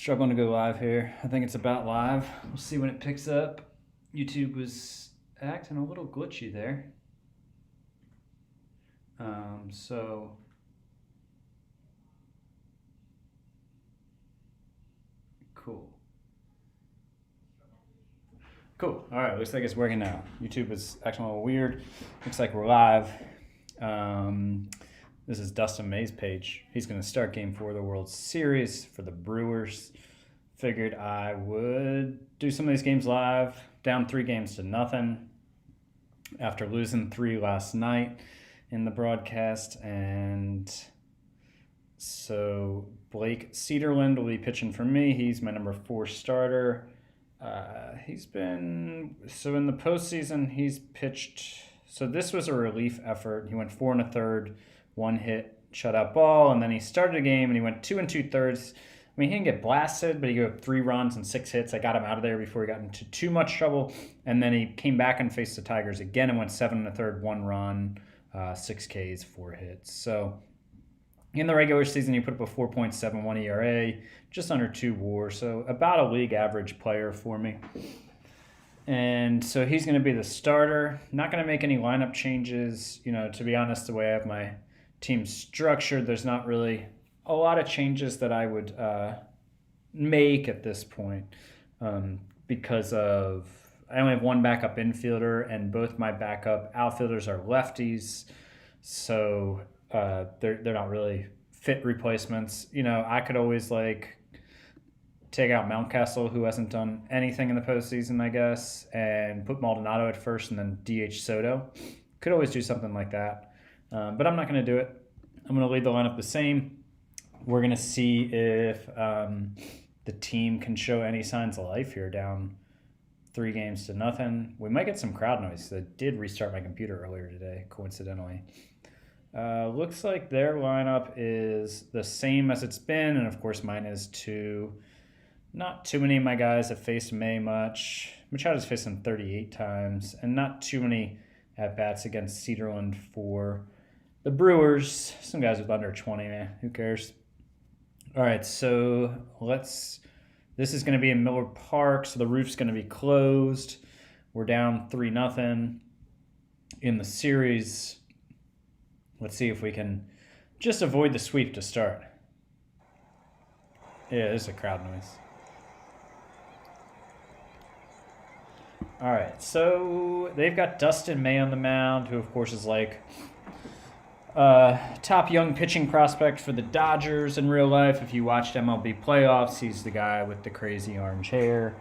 Struggling to go live here. I think it's about live. We'll see when it picks up. YouTube was acting a little glitchy there. So cool. Cool. All right, looks like it's working now. YouTube is acting a little weird. Looks like we're live. This is Dustin May's page. He's going to start Game 4 of the World Series for the Brewers. Figured I would do some of these games live. Down 3-0 after losing 3 last night in the broadcast. And so Blake Cederland will be pitching for me. He's my number 4 starter. He's been, so in the postseason, he's pitched, so this was a relief effort. He went 4 1/3, 1 hit, shutout ball, and then he started a game and he went 2 2/3. I mean, he didn't get blasted, but he gave up 3 runs and 6 hits. I got him out of there before he got into too much trouble. And then he came back and faced the Tigers again and went 7 1/3, 1 run, 6 Ks, 4 hits. So in the regular season, he put up a 4.71 ERA, just under 2 WAR, so about a league average player for me. And so he's going to be the starter. Not going to make any lineup changes. You know, to be honest, the way I have my team structured, there's not really a lot of changes that I would make at this point because of I only have one backup infielder, and both my backup outfielders are lefties, so they're not really fit replacements. You know, I could always take out Mountcastle, who hasn't done anything in the postseason, I guess, and put Maldonado at first and then DH Soto. Could always do something like that, but I'm not going to do it. I'm going to leave the lineup the same. We're going to see if the team can show any signs of life here, down 3-0. We might get some crowd noise. I did restart my computer earlier today, coincidentally. Looks like their lineup is the same as it's been, and of course mine is too. Not too many of my guys have faced May much. Machado's faced him 38 times, and not too many at-bats against Cederland for the Brewers. Some guys with under 20, man. Who cares? All right, so this is going to be in Miller Park, so the roof's going to be closed. We're down 3-0 in the series. Let's see if we can just avoid the sweep to start. Yeah, there's a crowd noise. All right, so they've got Dustin May on the mound, who of course is top young pitching prospect for the Dodgers in real life. If you watched MLB playoffs, he's the guy with the crazy orange hair.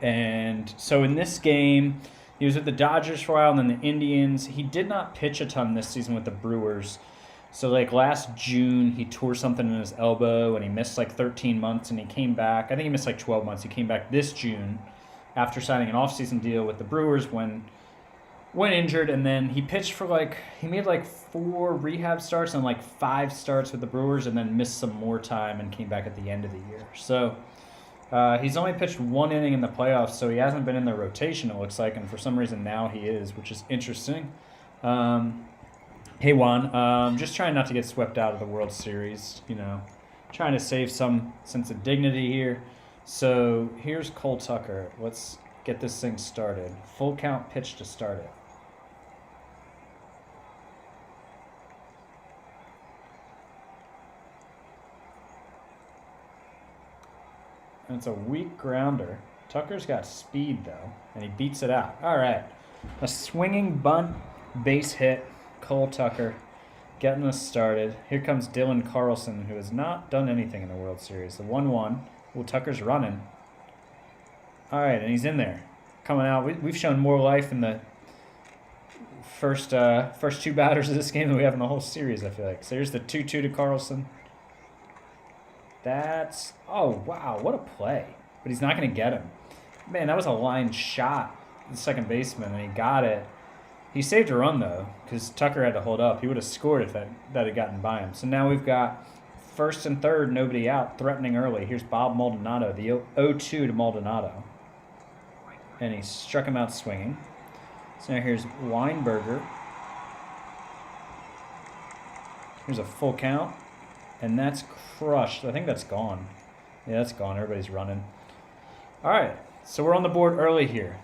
And so in this game, he was with the Dodgers for a while and then the Indians. He did not pitch a ton this season with the Brewers. So last June, he tore something in his elbow and he missed 13 months and he came back. I think he missed 12 months. He came back this June after signing an offseason deal with the Brewers when injured, and then he pitched for he made 4 rehab starts and 5 starts with the Brewers and then missed some more time and came back at the end of the year. So he's only pitched 1 inning in the playoffs, so he hasn't been in the rotation, it looks like, and for some reason now he is, which is interesting. Hey Juan, just trying not to get swept out of the World Series, trying to save some sense of dignity here. So here's Cole Tucker. Let's get this thing started. Full count pitch to start it. And it's a weak grounder. Tucker's got speed, though, and he beats it out. All right. A swinging bunt, base hit. Cole Tucker getting us started. Here comes Dylan Carlson, who has not done anything in the World Series. The 1-1. Well, Tucker's running. All right, and he's in there. Coming out. We've shown more life in the first 2 batters of this game than we have in the whole series, I feel like. So here's the 2-2 to Carlson. Oh, wow, what a play. But he's not going to get him. Man, that was a line shot, the second baseman, and he got it. He saved a run, though, because Tucker had to hold up. He would have scored if that had gotten by him. So now we've got first and third, nobody out, threatening early. Here's Bob Maldonado, the 0-2 to Maldonado. And he struck him out swinging. So now here's Weinberger. Here's a full count. And that's crushed. I think that's gone. Yeah, that's gone. Everybody's running. All right, so we're on the board early here.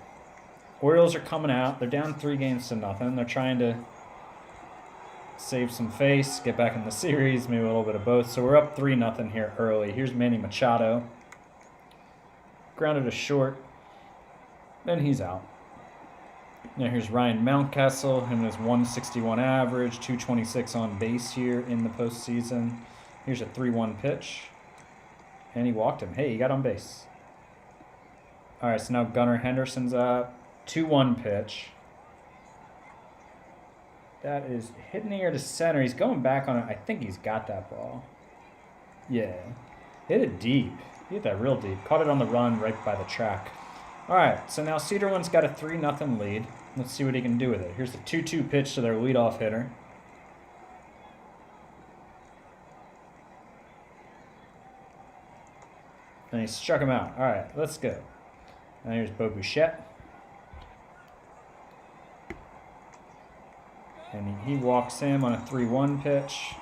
Orioles are coming out. They're down 3-0. They're trying to save some face, get back in the series, maybe a little bit of both. So we're up 3-0 here early. Here's Manny Machado. Grounded to short. Then he's out. Now here's Ryan Mountcastle, him and his 161 average, 226 on base here in the postseason. Here's a 3-1 pitch. And he walked him. Hey, he got on base. All right, so now Gunnar Henderson's up. 2-1 pitch. That is hitting the air to center. He's going back on it. I think he's got that ball. Yeah. Hit it deep. He hit that real deep. Caught it on the run right by the track. All right, so now Cedarland's got a 3-0 lead. Let's see what he can do with it. Here's the 2-2 pitch to their leadoff hitter. And he struck him out. All right, let's go. Now here's Bo Bichette. And he walks him on a 3-1 pitch.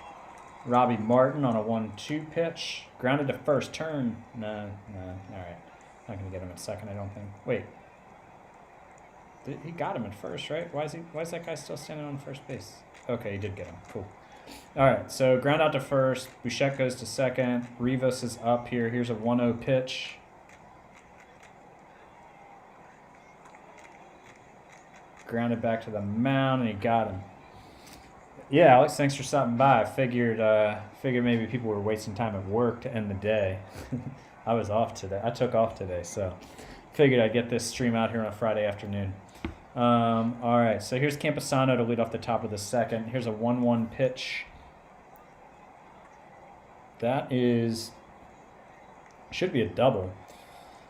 Robbie Martin on a 1-2 pitch. Grounded to first. Turn. No. All right. Not going to get him at second, I don't think. Wait. He got him at first, right? Why is that guy still standing on first base? Okay, he did get him. Cool. All right, so ground out to first. Bichette goes to second. Rivas is up here. Here's a 1-0 pitch. Grounded back to the mound, and he got him. Yeah, Alex, thanks for stopping by. I figured maybe people were wasting time at work to end the day. I was off today. I took off today, so figured I'd get this stream out here on a Friday afternoon. All right, so here's Campusano to lead off the top of the second. Here's a 1-1 pitch. That should be a double.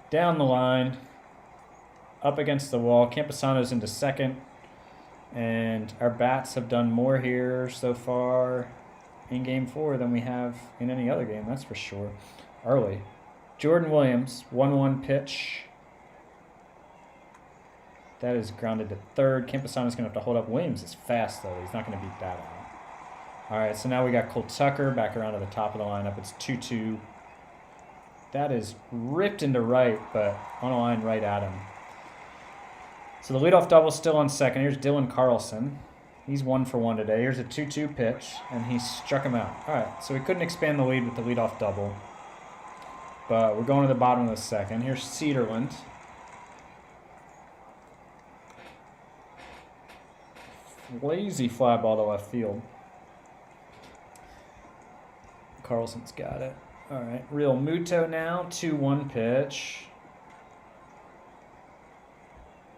Down the line, up against the wall. Campusano's into second. And our bats have done more here so far in Game 4 than we have in any other game, that's for sure. Early. Jordan Williams, 1-1 pitch. That is grounded to third. Campusano's going to have to hold up. Williams is fast, though. He's not going to beat that out. All right, so now we got Cole Tucker back around to the top of the lineup. It's 2-2. That is ripped into right, but on a line right at him. So the leadoff double still on second. Here's Dylan Carlson. He's 1 for 1 today. Here's a 2-2 pitch, and he struck him out. All right, so we couldn't expand the lead with the leadoff double. But we're going to the bottom of the second. Here's Cedarland. Lazy fly ball to left field. Carlson's got it. All right, Real Muto now. 2-1 pitch.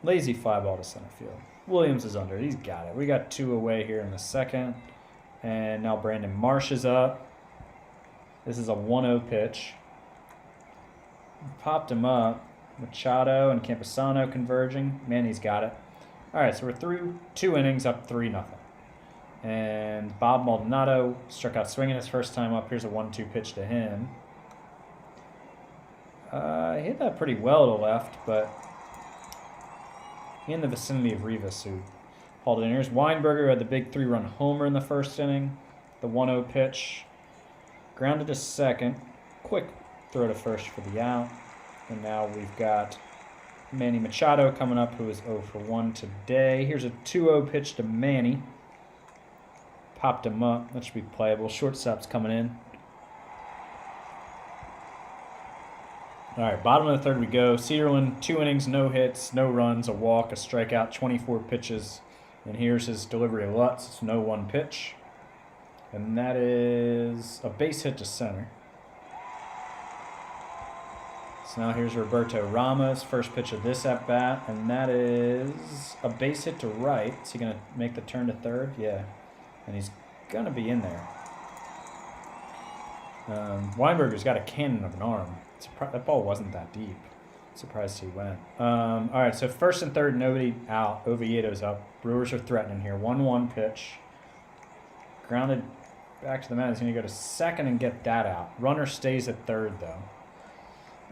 Lazy fly ball to center field. Williams is under. He's got it. We got 2 away here in the second. And now Brandon Marsh is up. This is a 1-0 pitch. Popped him up. Machado and Campusano converging. Manny's got it. All right, so we're through 2 innings, up 3-0. And Bob Maldonado struck out swinging his first time up. Here's a 1-2 pitch to him. He hit that pretty well to left, but in the vicinity of Rivas, who hauled it in. Here's Weinberger, who had the big 3-run homer in the first inning. The 1-0 pitch. Grounded to second. Quick throw to first for the out. And now we've got Manny Machado coming up, who is 0 for 1 today. Here's a 2-0 pitch to Manny. Popped him up. That should be playable. Shortstop's coming in. All right, bottom of the third we go. Cedarland, 2 innings, no hits, no runs, a walk, a strikeout, 24 pitches. And here's his delivery of Lutz. It's 0-1 pitch. And that is a base hit to center. So now here's Roberto Ramos, first pitch of this at-bat. And that is a base hit to right. Is he going to make the turn to third? Yeah. And he's going to be in there. Weinberger's got a cannon of an arm. That ball wasn't that deep. Surprised he went. All right, so first and third, nobody out. Oviedo's up. Brewers are threatening here. 1-1 pitch. Grounded back to the mound. He's going to go to second and get that out. Runner stays at third, though.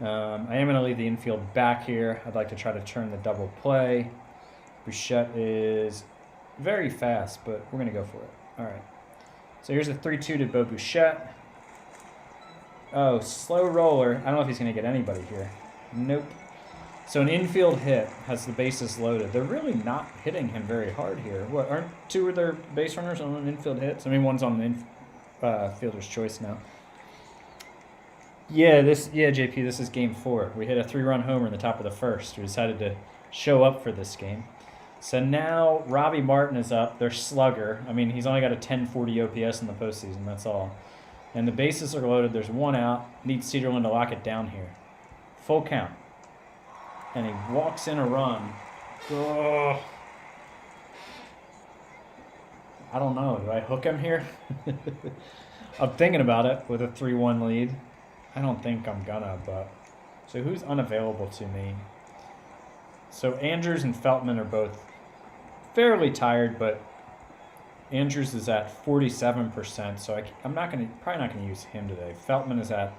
I am going to leave the infield back here. I'd like to try to turn the double play. Bichette is very fast, but we're going to go for it. All right. So here's a 3-2 to Bo Bichette. Oh, slow roller. I don't know if he's going to get anybody here. Nope. So an infield hit has the bases loaded. They're really not hitting him very hard here. What, aren't two of their base runners on an infield hits? I mean, one's on the fielder's choice now. Yeah, JP, this is game 4. We hit a 3-run homer in the top of the first. We decided to show up for this game. So now Robbie Martin is up, their slugger. I mean, he's only got a 1040 OPS in the postseason, that's all. And the bases are loaded. There's one out. Needs Cedarland to lock it down here. Full count. And he walks in a run. Oh. I don't know. Do I hook him here? I'm thinking about it with a 3-1 lead. I don't think I'm gonna, but... So who's unavailable to me? So Andrews and Feltman are both fairly tired, but Andrews is at 47%, so I'm probably not gonna use him today. Feltman is at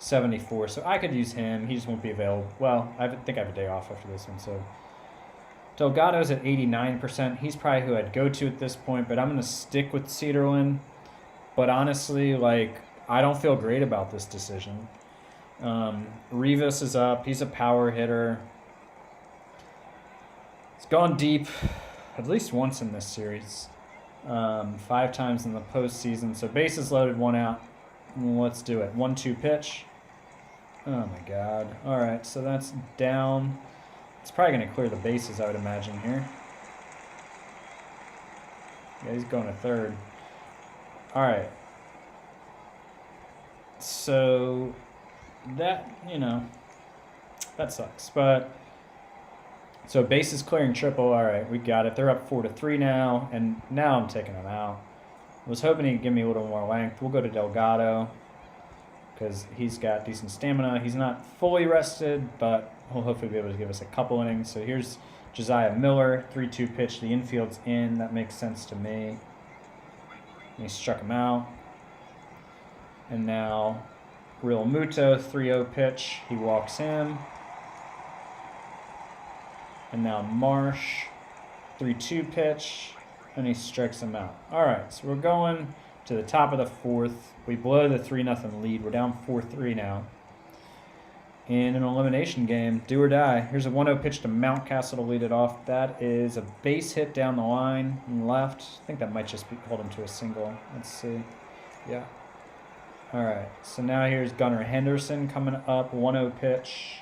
74, so I could use him. He just won't be available. Well, I think I have a day off after this one, so Delgado's at 89%. He's probably who I'd go to at this point, but I'm gonna stick with Cedarland. But honestly, like, I don't feel great about this decision. Rivas is up. He's a power hitter. He's gone deep at least once in this series. 5 times in the postseason. So bases loaded, 1 out. Let's do it. 1-2 pitch. Oh my God. All right, so that's down. It's probably going to clear the bases, I would imagine, here. Yeah, he's going to third. All right. So that, that sucks. But so bases clearing triple. All right, we got it. They're up 4-3 now, and now I'm taking them out. I was hoping he'd give me a little more length. We'll go to Delgado because he's got decent stamina. He's not fully rested, but he'll hopefully be able to give us a couple innings. So here's Josiah Miller, 3-2 pitch. The infield's in. That makes sense to me. And he struck him out. And now Real Muto, 3-0 pitch. He walks him. And now Marsh, 3-2 pitch. And he strikes him out. All right, so we're going to the top of the 4th. We blow the 3-0 lead. We're down 4-3 now. In an elimination game, do or die. Here's a 1-0 pitch to Mountcastle to lead it off. That is a base hit down the line and left. I think that might just hold him to a single. Let's see. Yeah. All right, so now here's Gunnar Henderson coming up. 1-0 pitch.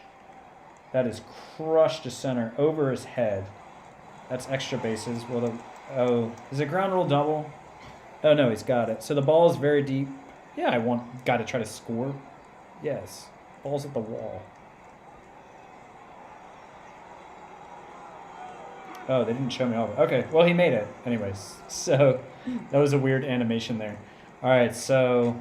That is crushed to center over his head. That's extra bases. Oh, is it ground rule double? Oh, no, he's got it. So the ball is very deep. Yeah, got to try to score. Yes. Ball's at the wall. Oh, they didn't show me all of it. Okay, well, he made it. Anyways, so that was a weird animation there. All right, so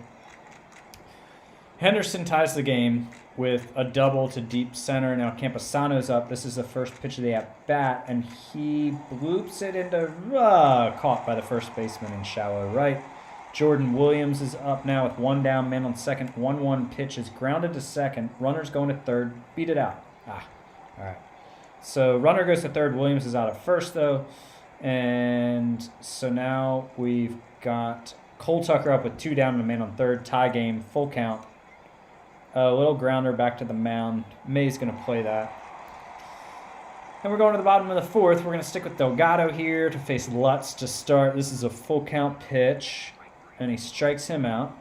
Henderson ties the game with a double to deep center. Now Camposano's up. This is the first pitch of the at-bat, and he bloops it into caught by the first baseman in shallow right. Jordan Williams is up now with 1 down, man on second. 1-1 pitch is grounded to second. Runner's going to third. Beat it out. All right. So runner goes to third. Williams is out at first, though. And so now we've got Cole Tucker up with 2 down and a man on third. Tie game, full count. A little grounder back to the mound. May's going to play that. And we're going to the bottom of the 4th. We're going to stick with Delgado here to face Lutz to start. This is a full count pitch. And he strikes him out.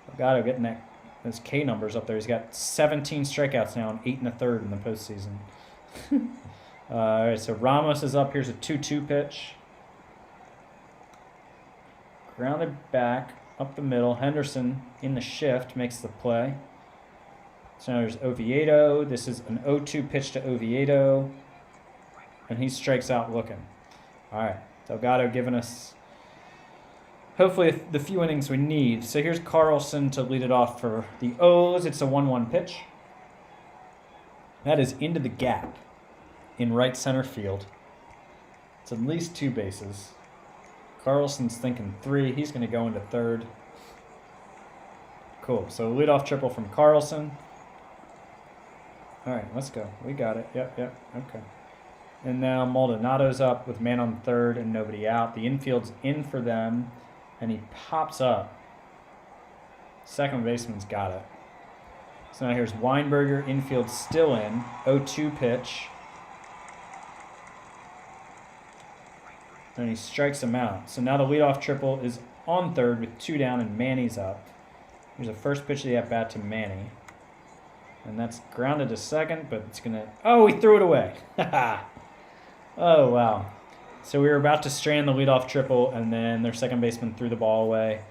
Delgado getting those K numbers up there. He's got 17 strikeouts now and 8 1/3 in the postseason. All right, so Ramos is up. Here's a 2-2 pitch. Grounded back up the middle. Henderson in the shift makes the play. So now there's Oviedo. This is an 0-2 pitch to Oviedo. And he strikes out looking. All right, Delgado giving us hopefully the few innings we need. So here's Carlson to lead it off for the O's. It's a 1-1 pitch. That is into the gap in right center field. It's at least 2 bases. Carlson's thinking 3. He's going to go into third. Cool. So leadoff triple from Carlson. All right, let's go. We got it. Yep. Okay. And now Maldonado's up with man on third and nobody out. The infield's in for them, and he pops up. Second baseman's got it. So now here's Weinberger, infield still in. 0-2 pitch. And he strikes him out. So now the leadoff triple is on third with 2 down and Manny's up. Here's a first pitch of the at-bat to Manny. And that's grounded to second, but it's going to... Oh, he threw it away. Oh, wow. So we were about to strand the leadoff triple, and then their second baseman threw the ball away.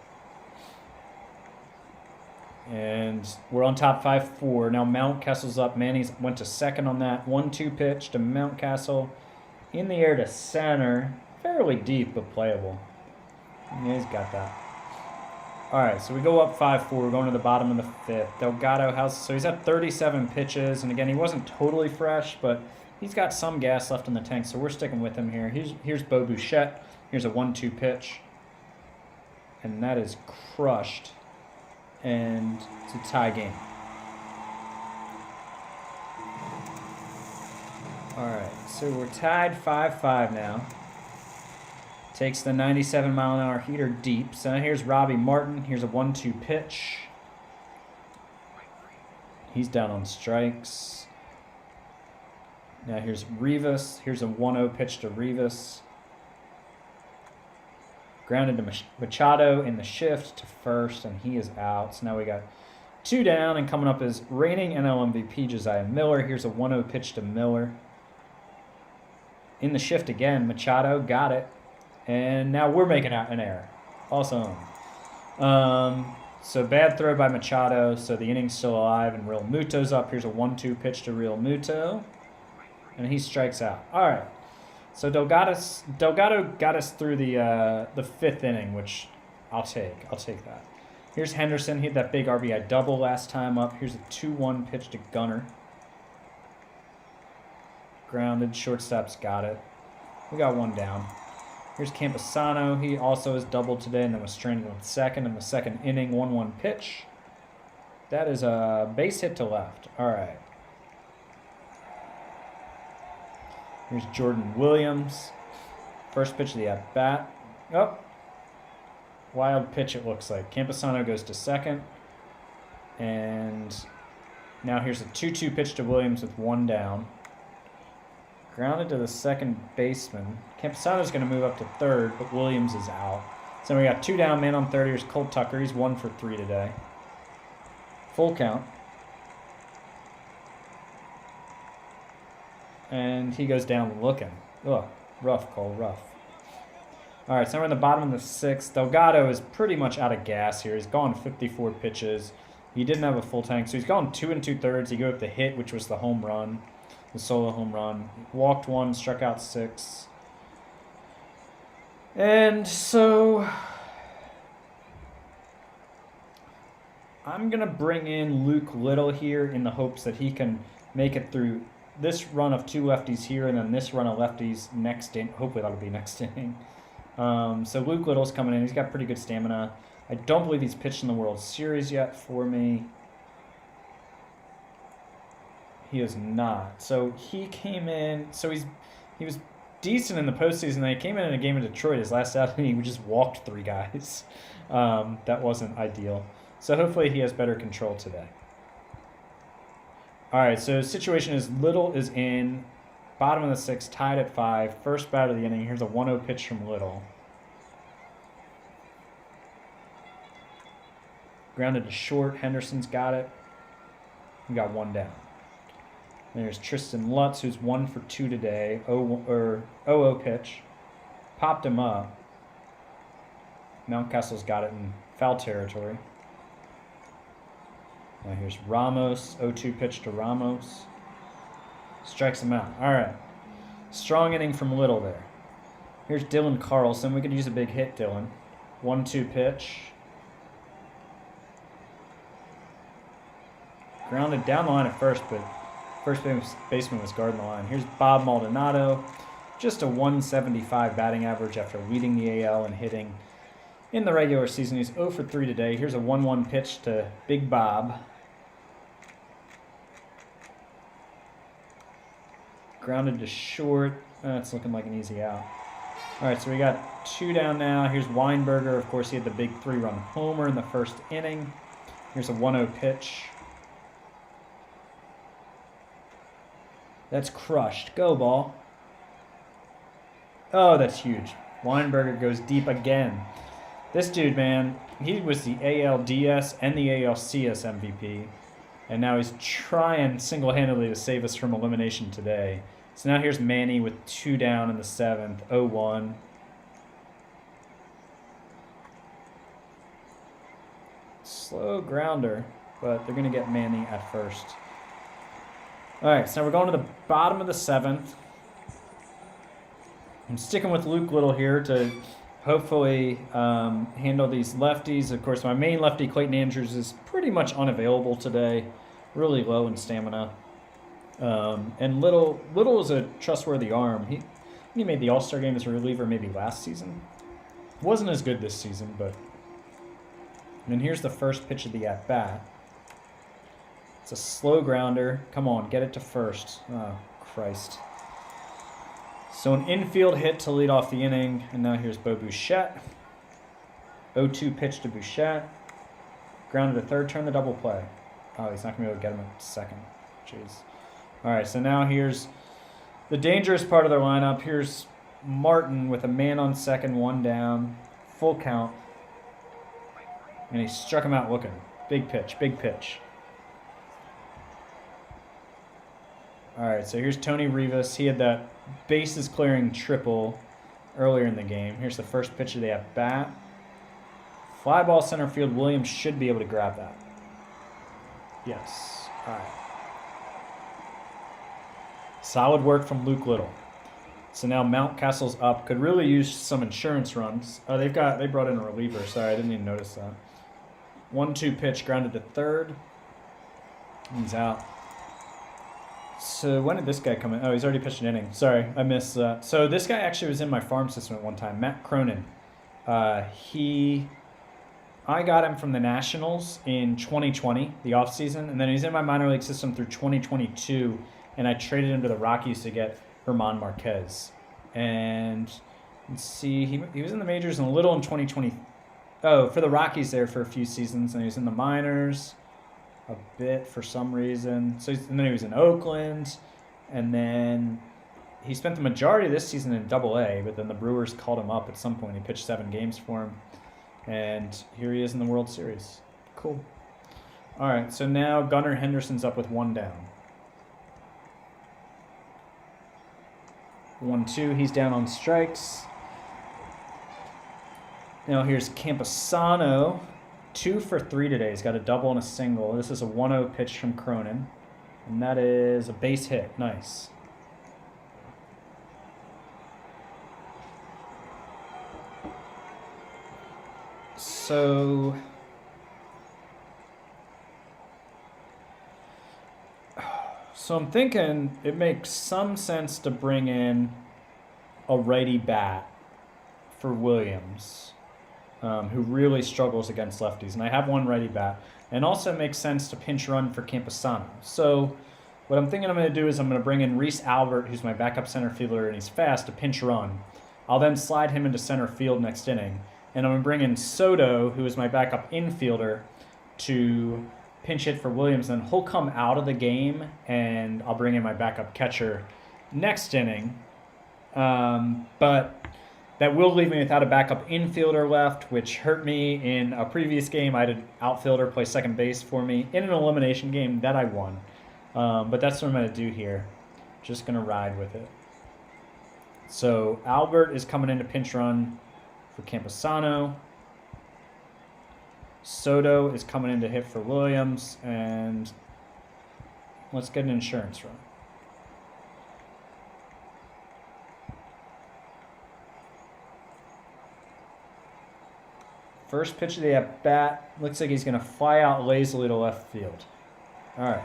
And we're on top 5-4. Now Mountcastle's up. Manny's went to second on that. 1-2 pitch to Mountcastle. In the air to center. Fairly deep, but playable. Yeah, he's got that. All right, so we go up 5-4. We're going to the bottom of the fifth. Delgado so he's at 37 pitches. And again, he wasn't totally fresh, but he's got some gas left in the tank, so we're sticking with him here. Here's Bo Bichette. Here's a 1-2 pitch. And that is crushed. And it's a tie game. All right, so we're tied 5-5 now. Takes the 97-mile-an-hour heater deep. So now here's Robbie Martin. Here's a 1-2 pitch. He's down on strikes. Now here's Rivas. Here's a 1-0 pitch to Rivas. Grounded to Machado in the shift to first, and he is out. So now we got 2 down, and coming up is reigning NL MVP Josiah Miller. Here's a 1-0 pitch to Miller. In the shift again, Machado got it. And now we're making out an error. Awesome. So bad throw by Machado, so the inning's still alive, and Real Muto's up. Here's a 1-2 pitch to Real Muto. And he strikes out. All right. So Delgado got us through the fifth inning, which I'll take. I'll take that. Here's Henderson. He had that big RBI double last time up. Here's a 2-1 pitch to Gunnar. Grounded. Shortstop's got it. We got 1 down. Here's Camposano. He also has doubled today and then was stranded on second in the second inning. 1-1 pitch. That is a base hit to left. All right. Here's Jordan Williams. First pitch of the at-bat. Oh. Wild pitch it looks like. Camposano goes to second. And now here's a 2-2 pitch to Williams with 1 down. Grounded to the second baseman. Camposano's going to move up to third, but Williams is out. So we got 2 down, man on third. Here's Cole Tucker. He's 1 for 3 today. Full count. And he goes down looking. Ugh, rough, Cole, rough. All right, so we're in the bottom of the sixth. Delgado is pretty much out of gas here. He's gone 54 pitches. He didn't have a full tank, so he's gone 2 2/3. He gave up the hit, which was the home run, the solo home run. Walked 1, struck out 6. And so I'm going to bring in Luke Little here in the hopes that he can make it through this run of 2 lefties here and then this run of lefties next inning. Hopefully that'll be next inning. So Luke Little's coming in. He's got pretty good stamina. I don't believe he's pitched in the World Series yet for me. He is not. So he came in. So he was decent in the postseason. He came in a game in Detroit. His last outing, he just walked 3 guys. That wasn't ideal. So hopefully he has better control today. All right, so the situation is Little is in, bottom of the 6th, tied at 5, first bat of the inning. Here's a 1-0 pitch from Little. Grounded to short. Henderson's got it. We got 1 down. There's Tristan Lutz, who's 1 for 2 today. 0-0 pitch. Popped him up. Mountcastle's got it in foul territory. Now here's Ramos, 0-2 pitch to Ramos. Strikes him out. All right. Strong inning from Little there. Here's Dylan Carlson. We could use a big hit, Dylan. 1-2 pitch. Grounded down the line at first, but first baseman was guarding the line. Here's Bob Maldonado. Just a 175 batting average after leading the AL and hitting in the regular season. He's 0 for 3 today. Here's a 1-1 pitch to Big Bob. Grounded to short. That's looking like an easy out. All right, so we got 2 down now. Here's Weinberger. Of course, he had the big 3-run homer in the first inning. Here's a 1-0 pitch. That's crushed. Go, ball. Oh, that's huge. Weinberger goes deep again. This dude, man, he was the ALDS and the ALCS MVP. And now he's trying single-handedly to save us from elimination today. So now here's Manny with 2 down in the 7th, 0-1. Slow grounder, but they're going to get Manny at first. All right, so now we're going to the bottom of the 7th. I'm sticking with Luke Little here to hopefully handle these lefties. Of course, my main lefty, Clayton Andrews, is pretty much unavailable today. Really low in stamina. And Little is a trustworthy arm. He made the All-Star game as a reliever maybe last season. Wasn't as good this season, but... And then here's the first pitch of the at-bat. It's a slow grounder. Come on, get it to first. Oh, Christ. So an infield hit to lead off the inning, and now here's Bo Bichette. 0-2 pitch to Bichette. Grounded to third, turn the double play. Oh, he's not going to be able to get him at second. Jeez. All right, so now here's the dangerous part of their lineup. Here's Martin with a man on second, 1 down, full count. And he struck him out looking. Big pitch, big pitch. All right, so here's Tony Rivas. He had that bases clearing triple earlier in the game. Here's the first pitch of the at-bat. Fly ball center field. Williams should be able to grab that. Yes. All right. Solid work from Luke Little. So now Mountcastle's up. Could really use some insurance runs. Oh, they brought in a reliever. Sorry, I didn't even notice that. 1-2 pitch, grounded to third. He's out. So when did this guy come in? Oh, he's already pitched an inning. Sorry, I missed that. So this guy actually was in my farm system at one time. Matt Cronin. I got him from the Nationals in 2020, the offseason, and then he's in my minor league system through 2022, and I traded him to the Rockies to get Herman Marquez. And let's see, he was in the majors and a little in 2020. Oh, for the Rockies there for a few seasons, and he was in the minors a bit for some reason. And then he was in Oakland, and then he spent the majority of this season in Double-A, but then the Brewers called him up at some point. He pitched 7 games for him. And here he is in the World Series. Cool. All right, so now Gunnar Henderson's up with 1 down. 1-2, he's down on strikes. Now here's Campusano. 2 for 3 today. He's got a double and a single. This is a 1-0 pitch from Cronin. And that is a base hit. Nice. So I'm thinking it makes some sense to bring in a righty bat for Williams, who really struggles against lefties. And I have one righty bat. And also makes sense to pinch run for Campusano. So what I'm thinking I'm going to do is I'm going to bring in Reese Albert, who's my backup center fielder, and he's fast, to pinch run. I'll then slide him into center field next inning. And I'm going to bring in Soto, who is my backup infielder, to pinch hit for Williams. Then he'll come out of the game, and I'll bring in my backup catcher next inning. But that will leave me without a backup infielder left, which hurt me in a previous game. I had an outfielder play second base for me in an elimination game that I won. But that's what I'm going to do here. Just going to ride with it. So Albert is coming in to pinch run for Campusano. Soto is coming in to hit for Williams, and let's get an insurance run. First pitch of the at-bat. Looks like he's going to fly out lazily to left field. All right.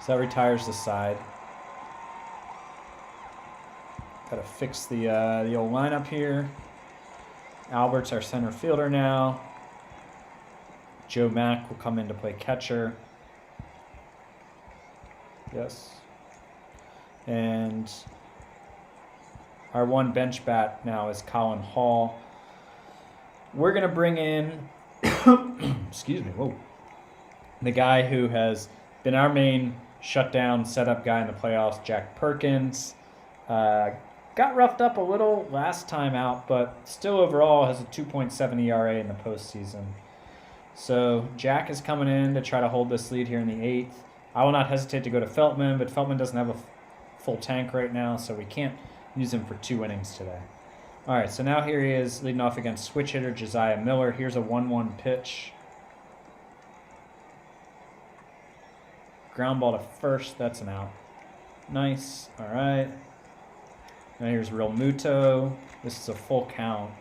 So that retires the side. Got to fix the old lineup here. Albert's our center fielder now. Joe Mack will come in to play catcher. Yes. And our one bench bat now is Colin Hall. We're going to bring in... excuse me. Whoa. The guy who has been our main shutdown setup guy in the playoffs, Jack Perkins, got roughed up a little last time out, but still overall has a 2.7 ERA in the postseason. So Jack is coming in to try to hold this lead here in the 8th. I will not hesitate to go to Feltman, but Feltman doesn't have a full tank right now, so we can't use him for 2 innings today. All right, so now here he is leading off against switch hitter Josiah Miller. Here's a 1-1 pitch. Ground ball to first, that's an out. Nice, all right. Now here's Real Muto. This is a full count.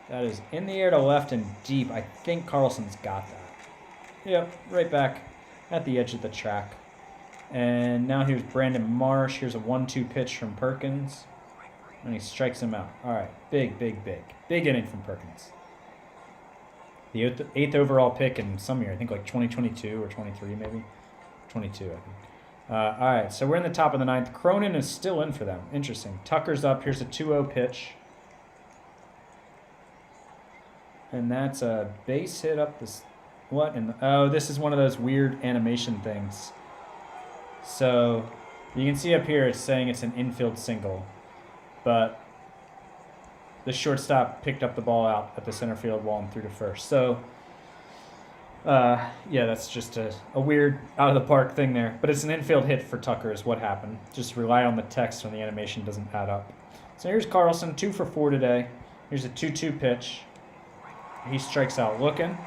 That is in the air to left and deep. I think Carlson's got that. Yep, right back at the edge of the track. And now here's Brandon Marsh. Here's a 1-2 pitch from Perkins. And he strikes him out. All right, big. Big inning from Perkins. The 8th overall pick in some year, I think like 2022 or 23 maybe. 22, I think. All right, so we're in the top of the 9th. Cronin is still in for them. Interesting. Tucker's up. Here's a 2-0 pitch. And that's a base hit up this. What in the, oh, this is one of those weird animation things. So you can see up here it's saying it's an infield single, but the shortstop picked up the ball out at the center field wall and threw to first. So yeah, that's just a weird out of the park thing there. But it's an infield hit for Tucker is what happened. Just rely on the text when the animation doesn't add up. So here's Carlson, 2 for 4 today. Here's a 2-2 pitch. He strikes out looking.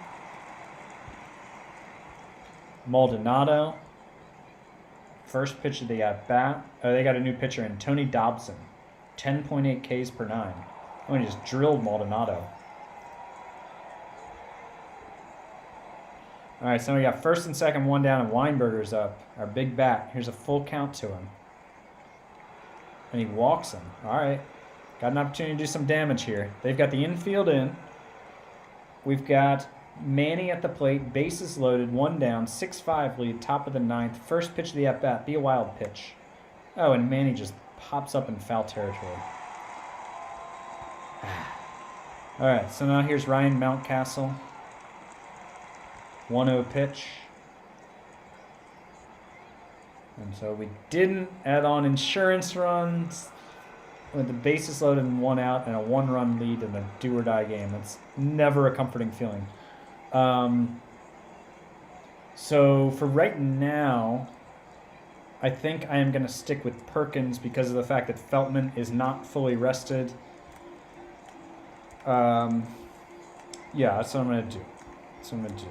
Maldonado. First pitch of the at-bat. Oh, they got a new pitcher in, Tony Dobson. 10.8 Ks per 9. Oh, he just drilled Maldonado. All right, so we got first and second, 1 down, and Weinberger's up. Our big bat. Here's a full count to him. And he walks him. All right. Got an opportunity to do some damage here. They've got the infield in. We've got Manny at the plate, bases loaded, 1 down, 6-5 lead, top of the 9th. First pitch of the at-bat, be a wild pitch. Oh, and Manny just pops up in foul territory. All right, so now here's Ryan Mountcastle. 1-0 pitch. And so we didn't add on insurance runs with the bases loaded and 1 out and a 1-run lead in a do-or-die game. That's never a comforting feeling. So for right now, I think I am going to stick with Perkins because of the fact that Feltman is not fully rested. Yeah, that's what I'm going to do.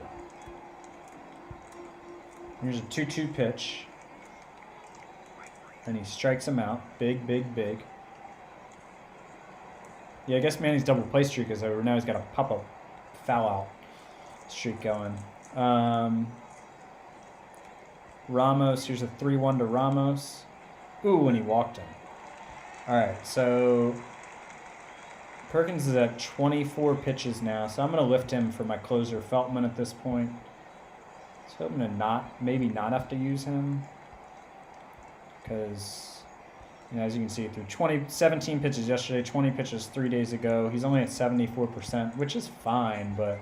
Here's a 2-2 pitch. And he strikes him out. Big. Yeah, I guess Manny's double play streak is over. Now he's got a pop-up foul-out streak going. Ramos, here's a 3-1 to Ramos. Ooh, and he walked him. All right, so Perkins is at 24 pitches now, so I'm going to lift him for my closer Feltman at this point. So I'm going to maybe not have to use him because, you know, as you can see, through 17 pitches yesterday, 20 pitches 3 days ago, he's only at 74%, which is fine, but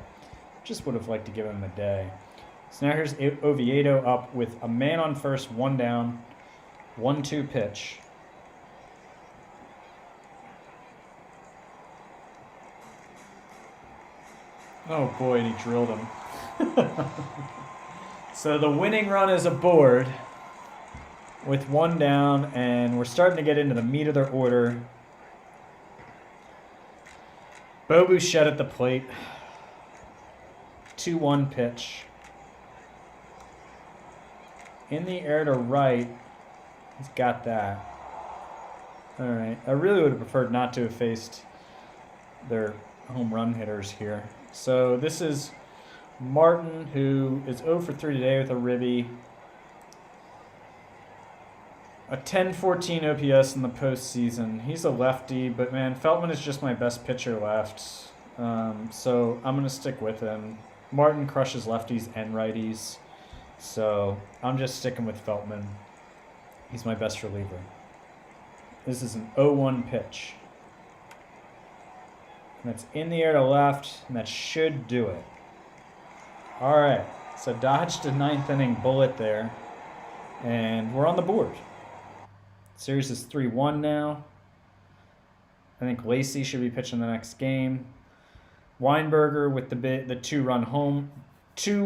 just would have liked to give him a day. So now here's Oviedo up with a man on first, 1 down, 1-2 pitch. Oh boy, and he drilled him. So the winning run is aboard with 1 down, and we're starting to get into the meat of their order. Bo Bichette at the plate. 2-1 pitch. In the air to right. He's got that. All right. I really would have preferred not to have faced their home run hitters here. So this is Martin, who is 0 for 3 today with a ribby. A 10-14 OPS in the postseason. He's a lefty, but man, Feltman is just my best pitcher left. So I'm going to stick with him. Martin crushes lefties and righties. So I'm just sticking with Feltman. He's my best reliever. This is an 0-1 pitch. And that's in the air to left, and that should do it. All right. So dodged a ninth inning bullet there. And we're on the board. Series is 3-1 now. I think Lacey should be pitching the next game. Weinberger with the two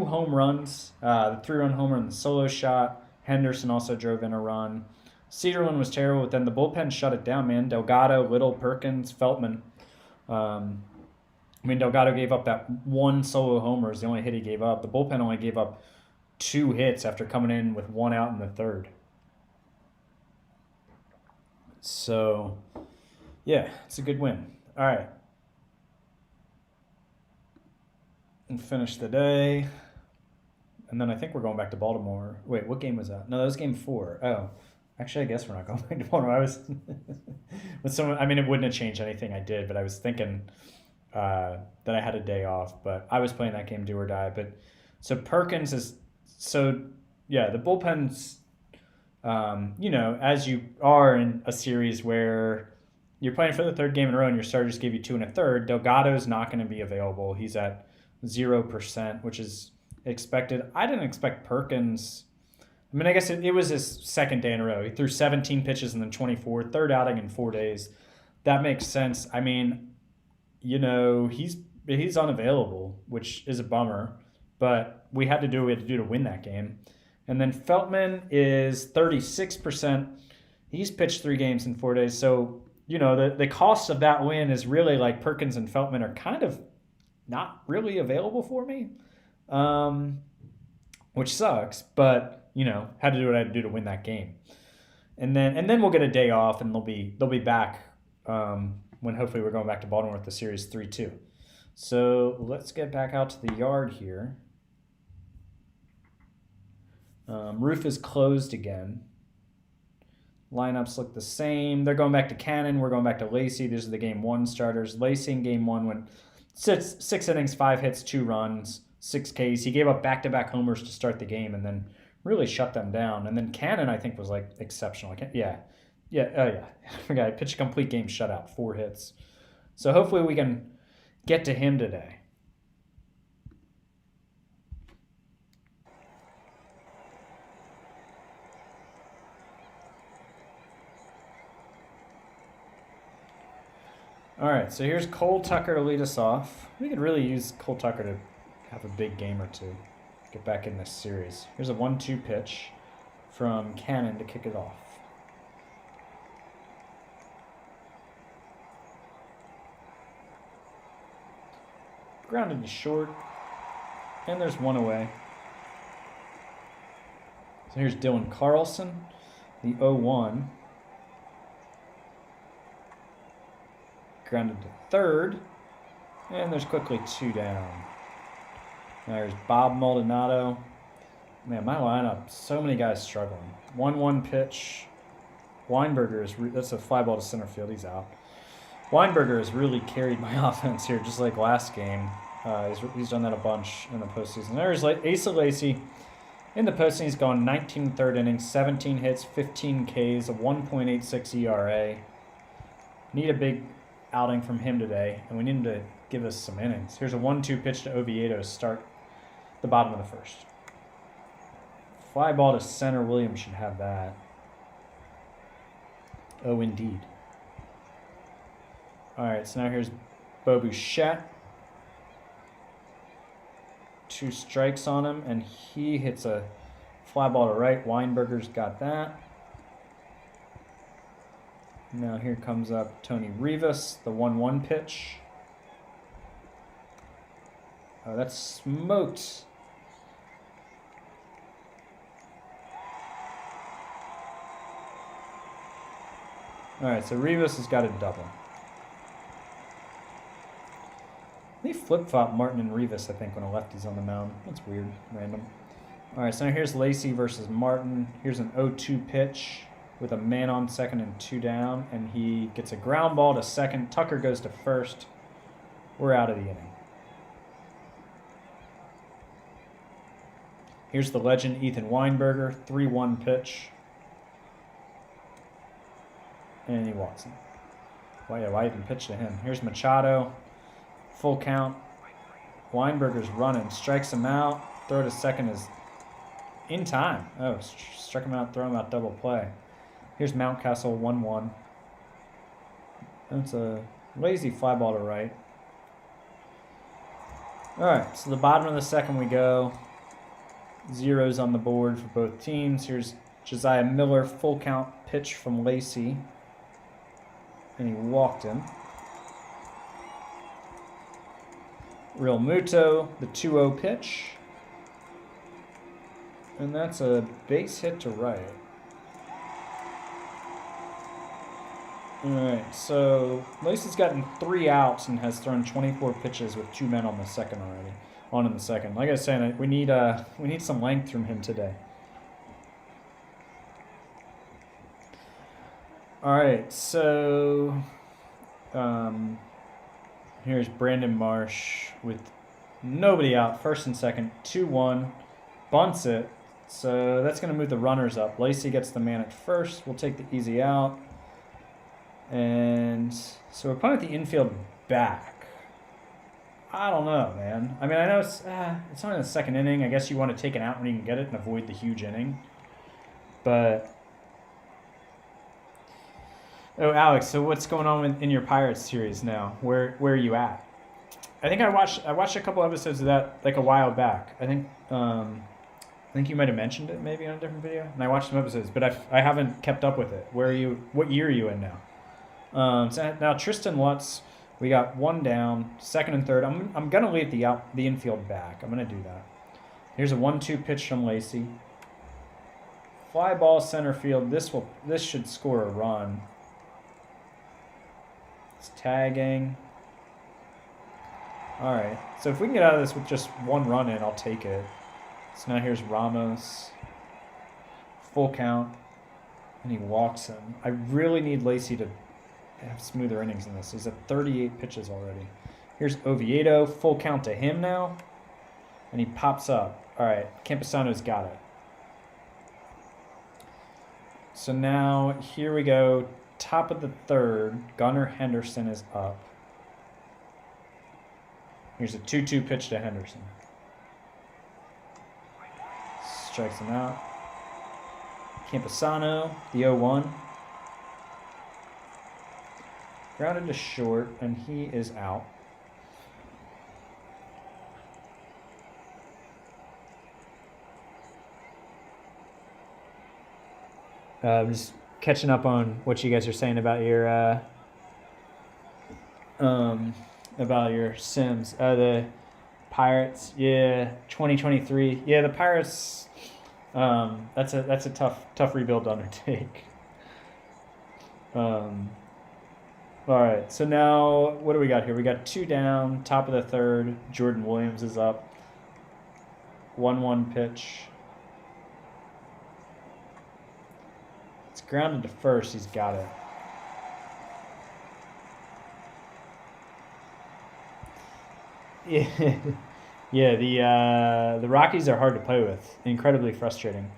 home runs, the 3-run homer and the solo shot. Henderson also drove in a run. Cedarland was terrible, but then the bullpen shut it down, man. Delgado, Little, Perkins, Feltman. Delgado gave up that one solo homer is the only hit he gave up. The bullpen only gave up 2 hits after coming in with 1 out in the 3rd. So, yeah, it's a good win. All right. And finish the day. And then I think we're going back to Baltimore. Wait, what game was that? No, that was game 4. Oh, actually, I guess we're not going back to Baltimore. I was with someone. I mean, it wouldn't have changed anything I did, but I was thinking that I had a day off. But I was playing that game do or die. But so Perkins is the bullpen's. As you are in a series where you're playing for the 3rd game in a row and your starter just gave you 2 1/3, Delgado's not going to be available. He's at 0%, which is expected. I didn't expect Perkins. I mean, I guess it was his 2nd day in a row. He threw 17 pitches and then 24, 3rd outing in 4 days. That makes sense. I mean, he's unavailable, which is a bummer, but we had to do what we had to do to win that game. And then Feltman is 36%. He's pitched 3 games in 4 days. So, the cost of that win is really like Perkins and Feltman are kind of not really available for me, which sucks. But, had to do what I had to do to win that game. And then we'll get a day off and they'll be back when hopefully we're going back to Baltimore with the series 3-2. So let's get back out to the yard here. Roof is closed again. Lineups look the same. They're going back to Cannon. We're going back to Lacey. These are the game 1 starters. Lacey in game 1 went 6 innings, 5 hits, 2 runs, 6 Ks. He gave up back-to-back homers to start the game and then really shut them down. And then Cannon, I think, was like exceptional. I forgot. I pitched a complete game shutout, 4 hits. So hopefully we can get to him today. All right, so here's Cole Tucker to lead us off. We could really use Cole Tucker to have a big game or two, get back in this series. Here's a 1-2 pitch from Cannon to kick it off. Grounded to short, and there's 1 away. So here's Dylan Carlson, the 0-1. Grounded to 3rd, and there's quickly 2 down. There's Bob Maldonado. Man, my lineup, so many guys struggling. 1-1 pitch. Weinberger that's a fly ball to center field. He's out. Weinberger has really carried my offense here, just like last game. He's done that a bunch in the postseason. There's Asa Lacey. In the postseason, he's gone 19 3rd innings, 17 hits, 15 Ks, a 1.86 ERA. Need a big outing from him today, and we need him to give us some innings. Here's a 1-2 pitch to Oviedo to start the bottom of the 1st. Fly ball to center. Williams should have that. Oh, indeed. All right, so now here's Bo Bichette. 2 strikes on him, and he hits a fly ball to right. Weinberger's got that. Now here comes up Tony Rivas, the 1-1 pitch. Oh, that's smoked. All right, so Rivas has got a double. They flip-flop Martin and Rivas, I think, when a lefty's on the mound. That's weird, random. All right, so now here's Lacey versus Martin. Here's an 0-2 pitch with a man on second and 2 down, and he gets a ground ball to second. Tucker goes to 1st. We're out of the inning. Here's the legend, Ethan Weinberger, 3-1 pitch. And he walks him. Why even pitch to him? Here's Machado, full count. Weinberger's running, strikes him out. Throw to second is in time. Oh, struck him out, throw him out, double play. Here's Mountcastle, 1-1. That's a lazy fly ball to right. All right, so the bottom of the second we go. Zeros on the board for both teams. Here's Josiah Miller, full count pitch from Lacey. And he walked him. Real Muto, the 2-0 pitch. And that's a base hit to right. Alright, so Lacey's gotten 3 outs and has thrown 24 pitches with 2 men on the second already. On in the second. Like I was saying, we need some length from him today. Alright, so here's Brandon Marsh with nobody out, first and second, 2-1, bunts it. So that's going to move the runners up. Lacey gets the man at first. We'll take the easy out. And so we're playing with the infield back. I don't know, man. I mean, I know it's only the second inning. I guess you want to take an out when you can get it and avoid the huge inning. But oh, Alex, so what's going on in your Pirates series now? Where are you at? I think I watched a couple episodes of that like a while back. I think you might have mentioned it maybe on a different video, and I watched some episodes, but I haven't kept up with it. Where are you? What year are you in now? So now Tristan Lutz, we got 1 down, second and third. I'm gonna leave the infield back. I'm gonna do that. Here's a 1-2 pitch from Lacey. Fly ball center field. This should score a run. It's tagging. All right. So if we can get out of this with just 1 run in, I'll take it. So now here's Ramos. Full count. And he walks him. I really need Lacey to have smoother innings in this. He's at 38 pitches already. Here's Oviedo. Full count to him now. And he pops up. All right. Campusano's got it. So now here we go. Top of the third. Gunnar Henderson is up. Here's a 2-2 pitch to Henderson. Strikes him out. Campusano, the 0-1. Grounded to short, and he is out. Just catching up on what you guys are saying about your Sims. The Pirates, yeah, 2023. Yeah, the Pirates. That's a tough rebuild to undertake. All right, so now what do we got here? We got 2 down, top of the third. Jordan Williams is up. 1-1 pitch. It's grounded to first. He's got it. Yeah, the Rockies are hard to play with. Incredibly frustrating.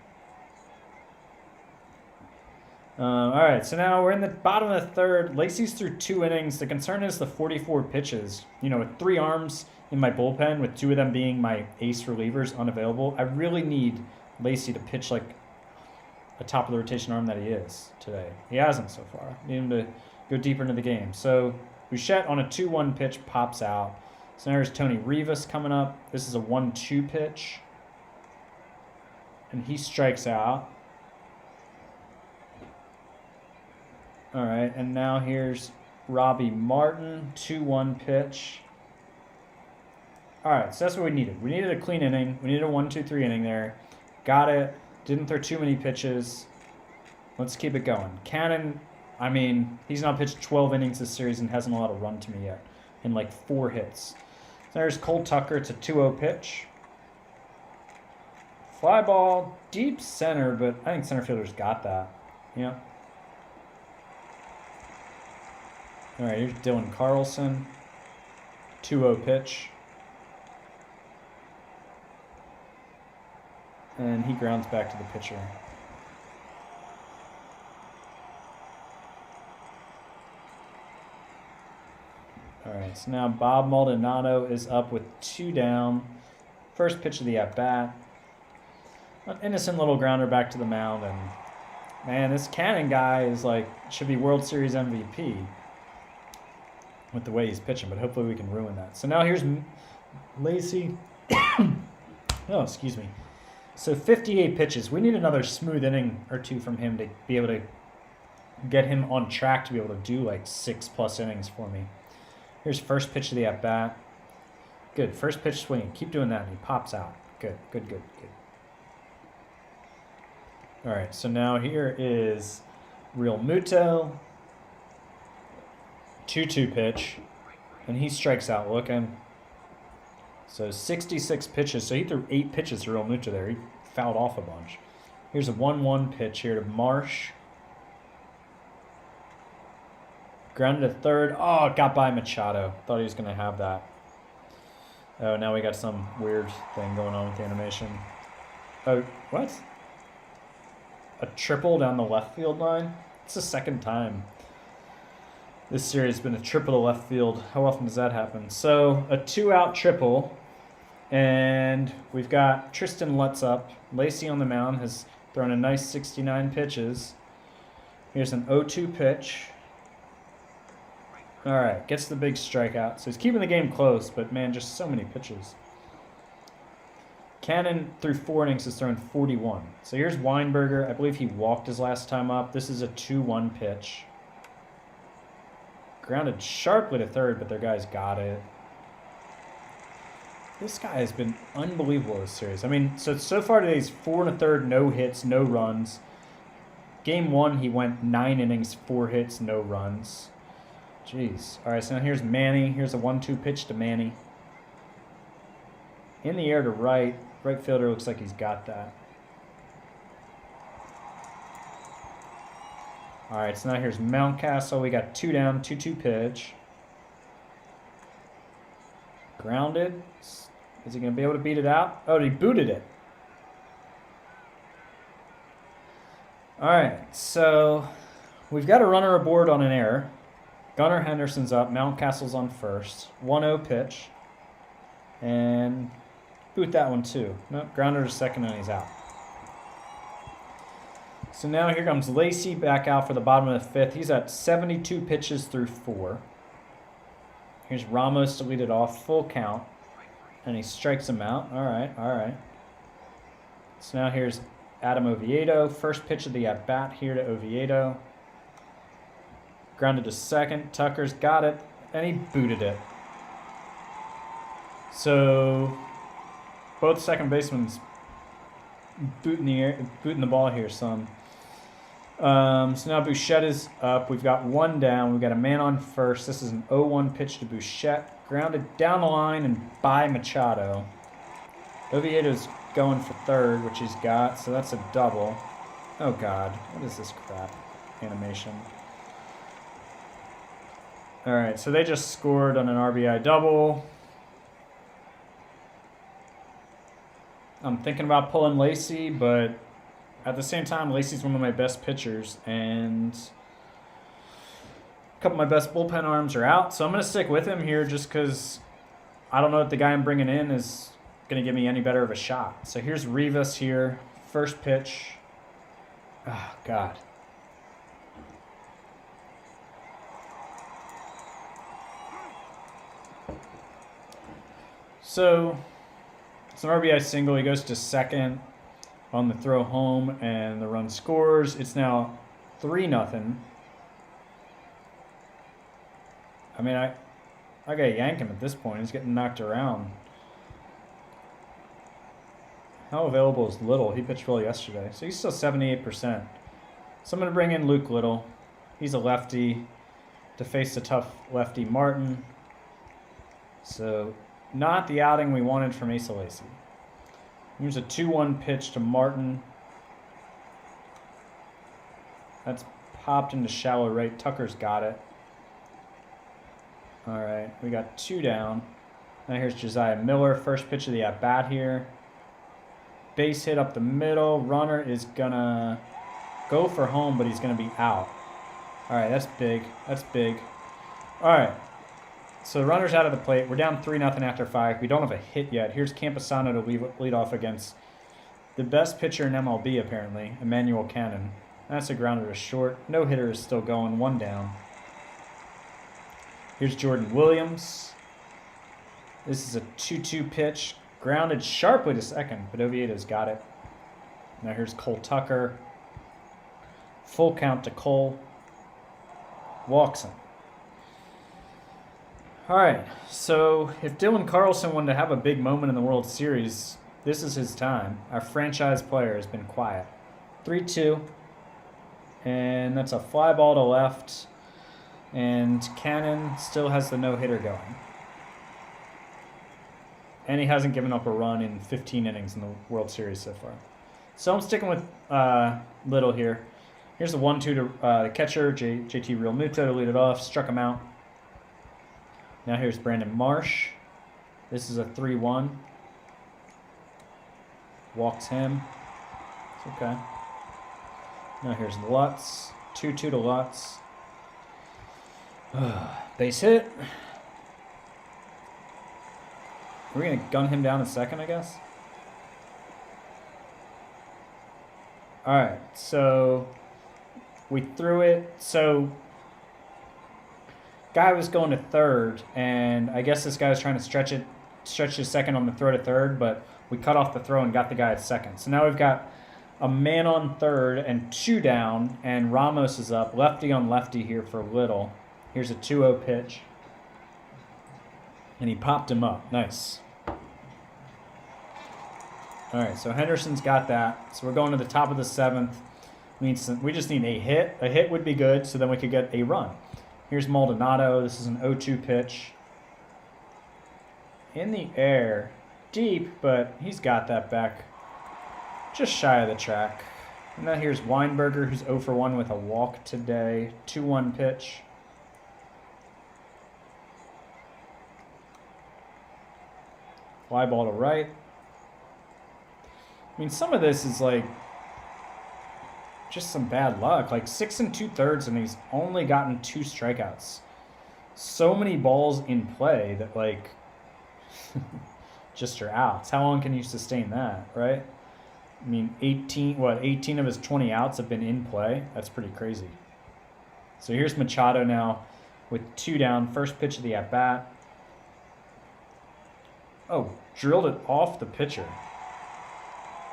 All right, so now we're in the bottom of the third. Lacey's through 2 innings. The concern is the 44 pitches. With 3 arms in my bullpen, with 2 of them being my ace relievers unavailable, I really need Lacey to pitch like a top of the rotation arm that he is today. He hasn't so far. I need him to go deeper into the game. So Bouchette on a 2-1 pitch pops out. So now there's Tony Rivas coming up. This is a 1-2 pitch. And he strikes out. All right, and now here's Robbie Martin, 2-1 pitch. All right, so that's what we needed. We needed a clean inning. We needed a 1-2-3 inning there. Got it. Didn't throw too many pitches. Let's keep it going. Cannon, I mean, he's now pitched 12 innings this series and hasn't allowed a run to me yet in like 4 hits. So there's Cole Tucker. It's a 2-0 pitch. Fly ball, deep center, but I think center fielder's got that. Yeah. All right, here's Dylan Carlson. 2-0 pitch. And he grounds back to the pitcher. All right, so now Bob Maldonado is up with 2 down. First pitch of the at-bat. An innocent little grounder back to the mound, and man, this Cannon guy is like, should be World Series MVP with the way he's pitching, but hopefully we can ruin that. So now here's Lacy. Oh, excuse me. So 58 pitches. We need another smooth inning or two from him to be able to get him on track to be able to do like 6+ innings for me. Here's first pitch of the at-bat. Good. First pitch swing. Keep doing that, and he pops out. Good, good, good, good. All right, so now here is Real Muto. 2-2 pitch, and he strikes out looking. So 66 pitches. So he threw 8 pitches to Real Muto there. He fouled off a bunch. Here's a 1-1 pitch here to Marsh. Grounded to third. Oh, it got by Machado. Thought he was going to have that. Oh, now we got some weird thing going on with the animation. Oh, what? A triple down the left field line? It's the second time this series has been a triple to left field. How often does that happen? So, a 2-out triple. And we've got Tristan Lutz up. Lacy on the mound has thrown a nice 69 pitches. Here's an 0-2 pitch. All right, gets the big strikeout. So he's keeping the game close, but man, just so many pitches. Cannon through 4 innings has thrown 41. So here's Weinberger. I believe he walked his last time up. This is a 2-1 pitch. Grounded sharply to third, but their guys got it. This guy has been unbelievable this series. I mean, so far today he's 4 1/3, no hits, no runs. Game 1, he went 9 innings, 4 hits, no runs. Jeez. All right, so now here's Manny. Here's a 1-2 pitch to Manny. In the air to right. Right fielder looks like he's got that. All right, so now here's Mountcastle. We got 2 down, 2-2 pitch. Grounded. Is he going to be able to beat it out? Oh, he booted it. All right, so we've got a runner aboard on an error. Gunnar Henderson's up. Mountcastle's on first. 1-0 pitch. And boot that one too. Nope, grounder to second and he's out. So now here comes Lacy back out for the bottom of the 5th. He's at 72 pitches through 4. Here's Ramos to lead it off. Full count. And he strikes him out. All right, all right. So now here's Adam Oviedo. First pitch of the at-bat here to Oviedo. Grounded to second. Tucker's got it. And he booted it. So both second basemen booting the ball here, son. So now Bouchette is up. We've got 1 down. We've got a man on first. This is an 0-1 pitch to Bouchette. Grounded down the line and by Machado. Oviedo's going for third, which he's got. So that's a double. Oh, God. What is this crap animation? All right, so they just scored on an RBI double. I'm thinking about pulling Lacy, but at the same time, Lacy's one of my best pitchers, and a couple of my best bullpen arms are out. So I'm going to stick with him here just because I don't know if the guy I'm bringing in is going to give me any better of a shot. So here's Rivas here. First pitch. Oh, God. So it's an RBI single. He goes to second on the throw home, and the run scores. It's now 3-0. I mean, I gotta yank him at this point. He's getting knocked around. How available is Little? He pitched well yesterday, so he's still 78%. So I'm gonna bring in Luke Little. He's a lefty to face the tough lefty Martin. So not the outing we wanted from Asa Lacy. Here's a 2-1 pitch to Martin. That's popped into shallow right. Tucker's got it. All right, we got 2 down. Now here's Josiah Miller. First pitch of the at-bat here. Base hit up the middle. Runner is going to go for home, but he's going to be out. All right, that's big. That's big. All right. So the runner's out of the plate. We're down 3-0 after 5. We don't have a hit yet. Here's Camposano to lead off against the best pitcher in MLB, apparently, Emmanuel Cannon. That's a grounder to short. No hitter is still going. 1 down. Here's Jordan Williams. This is a 2-2 pitch. Grounded sharply to second, but Oviedo's got it. Now here's Cole Tucker. Full count to Cole. Walks him. All right, so if Dylan Carlson wanted to have a big moment in the World Series, this is his time. Our franchise player has been quiet. 3-2, and that's a fly ball to left, and Cannon still has the no-hitter going. And he hasn't given up a run in 15 innings in the World Series so far. So I'm sticking with Little here. Here's the 1-2 to the catcher, JT Realmuto, to lead it off. Struck him out. Now here's Brandon Marsh. This is a 3-1. Walks him. It's okay. Now here's Lutz. 2-2 to Lutz. Base hit. We're going to gun him down a second, I guess. All right, so we threw it. So guy was going to third, and I guess this guy was trying to stretch his second on the throw to third, but we cut off the throw and got the guy at second. So now we've got a man on third and 2 down, and Ramos is up. Lefty on lefty here for Little. Here's a 2-0 pitch. And he popped him up. Nice. All right, so Henderson's got that. So we're going to the top of the 7th. We just need a hit. A hit would be good, so then we could get a run. Here's Maldonado. This is an 0-2 pitch. In the air. Deep, but he's got that back just shy of the track. And then here's Weinberger, who's 0 for 1 with a walk today. 2-1 pitch. Fly ball to right. I mean, some of this is like just some bad luck. Like 6 2/3, and he's only gotten 2 strikeouts. So many balls in play that like just are outs. How long can you sustain that, right? I mean, 18 of his 20 outs have been in play. That's pretty crazy. So here's Machado now with 2 down. First pitch of the at-bat. Oh, drilled it off the pitcher.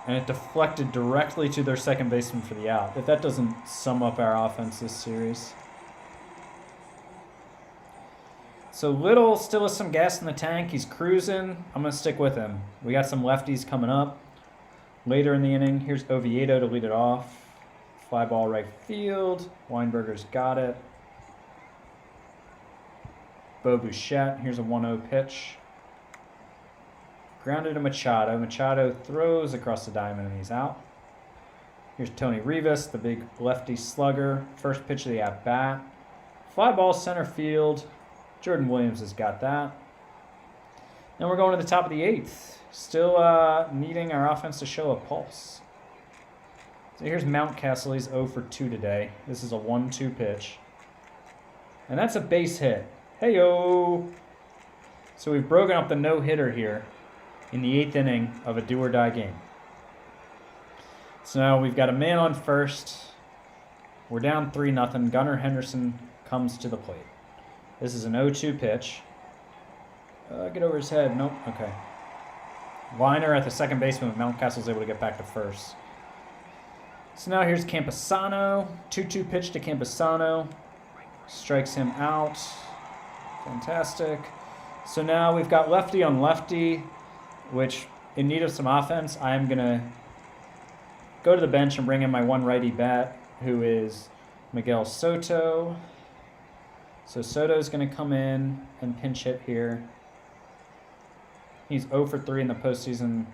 And it deflected directly to their second baseman for the out. If that doesn't sum up our offense this series. So Little still has some gas in the tank. He's cruising. I'm going to stick with him. We got some lefties coming up later in the inning. Here's Oviedo to lead it off. Fly ball right field. Weinberger's got it. Bo Bichette. Here's a 1-0 pitch. Grounded to Machado. Machado throws across the diamond and he's out. Here's Tony Rivas, the big lefty slugger. First pitch of the at-bat. Fly ball center field. Jordan Williams has got that. Then we're going to the top of the 8th. Still needing our offense to show a pulse. So here's Mountcastle. He's 0 for 2 today. This is a 1-2 pitch. And that's a base hit. Hey-o! So we've broken up the no-hitter here in the 8th inning of a do-or-die game. So now we've got a man on first. We're down 3-0. Gunnar Henderson comes to the plate. This is an 0-2 pitch. Get over his head. Nope. Okay. Liner at the second baseman, but Mountcastle's able to get back to first. So now here's Camposano. 2-2 pitch to Camposano. Strikes him out. Fantastic. So now we've got lefty on lefty, which in need of some offense, I am going to go to the bench and bring in my one righty bat, who is Miguel Soto. So Soto's going to come in and pinch hit here. He's 0 for 3 in the postseason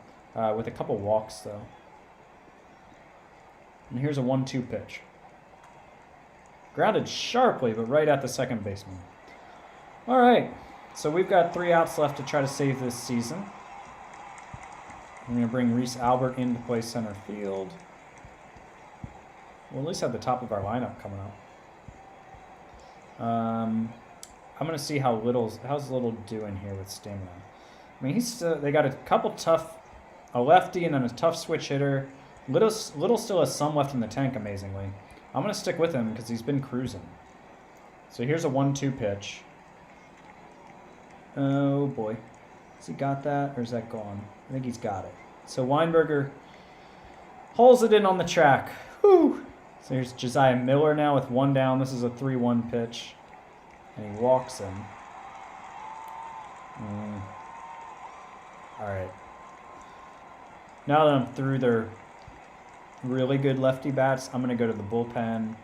with a couple walks, though. And here's a 1-2 pitch. Grounded sharply, but right at the second baseman. All right, so we've got 3 outs left to try to save this season. I'm going to bring Reese Albert in to play center field. We'll at least have the top of our lineup coming up. I'm gonna see how's Little doing here with stamina. I mean, they got a couple a lefty and then a tough switch hitter. Little still has some left in the tank, amazingly. I'm gonna stick with him because he's been cruising. So here's a 1-2 pitch. Oh boy, has he got that or is that gone? I think he's got it. So Weinberger hauls it in on the track. Whew. So here's Josiah Miller now with 1 down. This is a 3-1 pitch. And he walks him. All right. Now that I'm through their really good lefty bats, I'm going to go to the bullpen.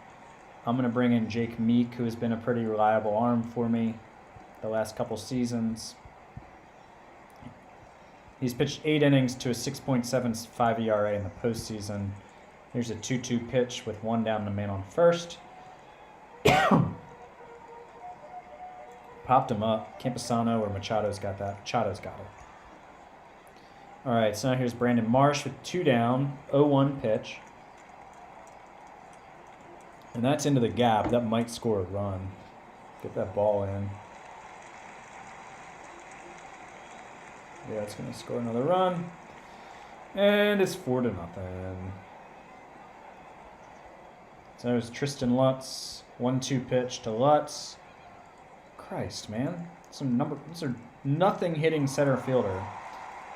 I'm going to bring in Jake Meek, who has been a pretty reliable arm for me the last couple seasons. He's pitched 8 innings to a 6.75 ERA in the postseason. Here's a 2-2 pitch with 1 down and a man on first. Popped him up. Campusano or Machado's got that. Machado's got it. All right, so now here's Brandon Marsh with 2 down, 0-1 pitch. And that's into the gap. That might score a run. Get that ball in. Yeah, it's going to score another run. And it's 4-0. So there's Tristan Lutz. 1-2 pitch to Lutz. Christ, man. These are nothing hitting center fielder